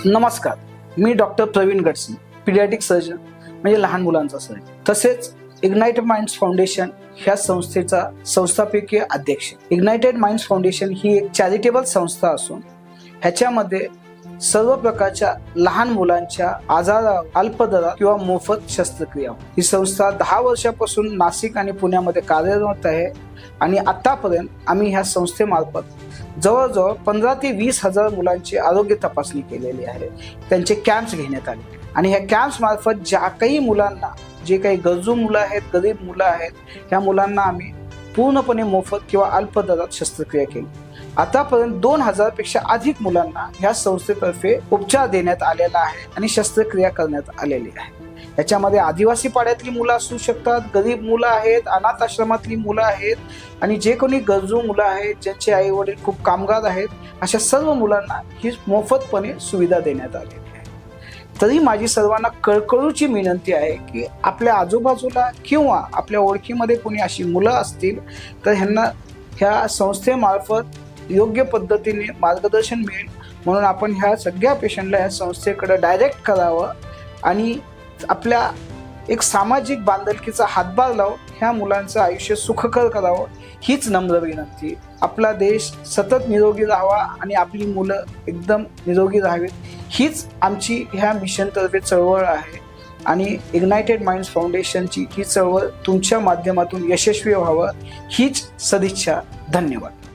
नमस्कार, मी doctor Praveen Gadse, paediatric surgeon म्हणजे लहान मुलांचा सर्जन, तसेच इग्नाइटेड माइंड्स फाउंडेशन ह्या संस्थेचा संस्थापकीय अध्यक्ष. इग्नाइटेड माइंड्स फाउंडेशन ही एक चॅरिटेबल संस्था असून ह्याच्यामध्ये सर्व प्रकारच्या लहान मुलांच्या आजारावर अल्प दरात किंवा मोफत शस्त्रक्रिया. ही संस्था 10 वर्षापासून नाशिक आणि पुण्यामध्ये कार्यरत आहे आणि आतापर्यंत आम्ही ह्या संस्थेमार्फत जवळजवळ 15 ते 20 हजार मुलांची आरोग्य तपासणी केलेली आहे. त्यांचे कॅम्प्स घेण्यात आले आणि ह्या कॅम्प्स मार्फत ज्या काही मुलांना, जे काही गरजू मुलं आहेत, गरीब मुलं आहेत, ह्या मुलांना आम्ही पूर्णपणे मोफत किंवा अल्प दरात शस्त्रक्रिया केली. आतापर्यंत 2000 पेक्षा अधिक मुलांना ह्या संस्थेतर्फे उपचार देण्यात आलेला आहे आणि शस्त्रक्रिया करण्यात आलेली आहे. याच्यामध्ये आदिवासी पाड्यातली मुलं असू शकतात, गरीब मुलं आहेत, अनाथ आश्रमातली मुलं आहेत आणि जे कोणी गरजू मुलं आहेत, ज्यांचे आई वडील खूप कामगार आहेत, अशा सर्व मुलांना ही मोफतपणे सुविधा देण्यात आलेली आहे. तरी माझी सर्वांना कळकळूची विनंती आहे की आपल्या आजूबाजूला किंवा आपल्या ओळखीमध्ये कोणी अशी मुलं असतील तर ह्यांना ह्या संस्थेमार्फत योग्य पद्धतीने मार्गदर्शन मिळेल म्हणून आपण ह्या सगळ्या पेशंटला ह्या संस्थेकडे डायरेक्ट करावं आणि आपल्या एक सामाजिक बांधिलकीचा हातभार लावून ह्या मुलांचं आयुष्य सुखकर करावं, हीच नम्र विनंती. आपला देश सतत निरोगी राहावा आणि आपली मुलं एकदम निरोगी राहावीत, हीच आमची ह्या मिशनतर्फे चळवळ आहे आणि इग्नाइटेड माइंड्स फाउंडेशनची ही चळवळ तुमच्या माध्यमातून यशस्वी व्हावं हीच सदिच्छा. धन्यवाद.